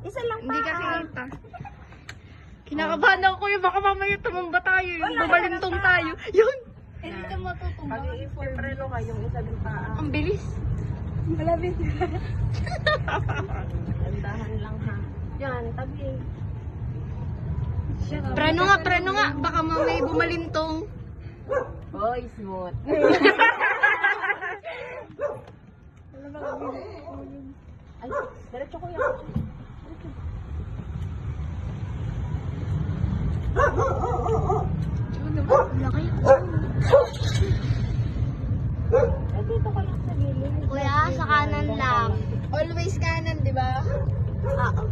Isa lang Hindi kasi kita. Kinakabahan ako yun. Baka mamaya tumumba tayo. Bumalintong tayo. Yun. Hindi ka matutumba. Pag-i-preno ka yung isa din paa. Ang bilis. Malapit. Dandahan lang ha. Yan, tabi. Preno nga. Baka mamaya bumalintong. Hoy, smooth. Ay, diretso ko yan. Laki. Ay, dito ko lang sa gilid. Kuya, sa kanan lang. Always kanan, di ba? Oo.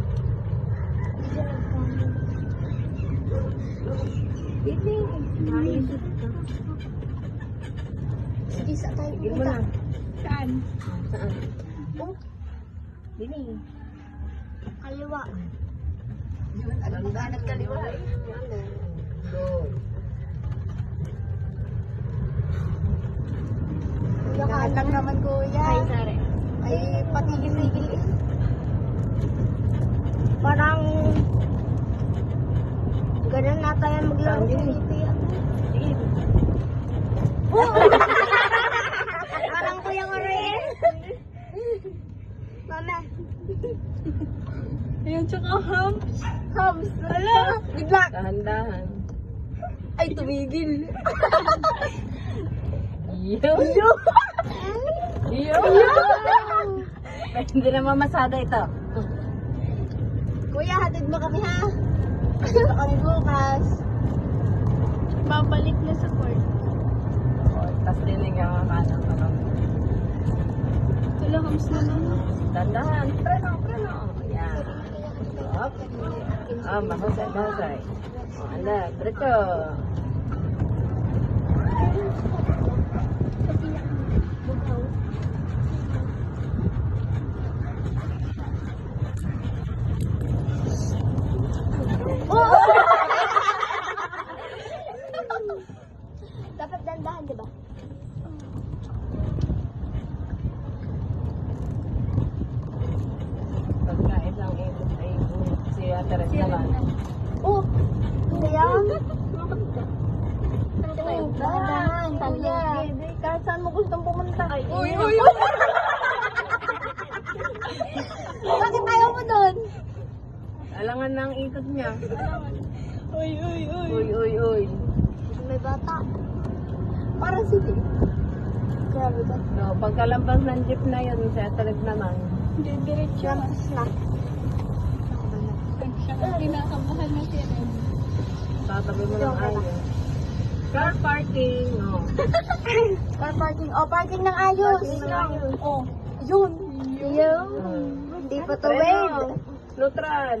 Sige, sa tayo. Tigil mo na. Saan? Saan? Oh, Dini. kaliwa. Dandahan at kaliwa. Good. Kuya, Lahat lang naman, kuya. Ay, sorry. Ay, patigil-tigil eh. Parang ganun na tayo maglaro sa city. Sige. Parang kuya ko rin. Mama. Ayun, tsaka hams. Hams. Ala, bigla. Dahan-dahan. Ay, tumigil. Yo! Yo! Hindi na mamasada ito. Kuya, hatid mo kami ha. Dito kami bukas. Babalik na sa court. Tapos dinig ang kanan ka lang. Wala, hams na lang. Dandahan. Preno. Yan. Up. Mahusay. Ala, diretso. Dapat dandahan, di ba? Pagka isang ikot ay si Teres naman. Oh, kaya? Dandahan, kuya. Kahit saan mo gustong pumunta. Uy. Bakit ayaw mo doon? Alangan na ang ikot niya. Uy. Uy. May bata. Parang city. Grabe ba? No, pagkalampas ng jeep na yun, si Teres naman. Diretso. Lampas na. Siya ang kinakabahan na siya. Tatabi mo ng ayos. Car parking. No. Car parking. Oh, parking ng ayos. Oh, yun. Yun. Hindi pa to wait. Neutral.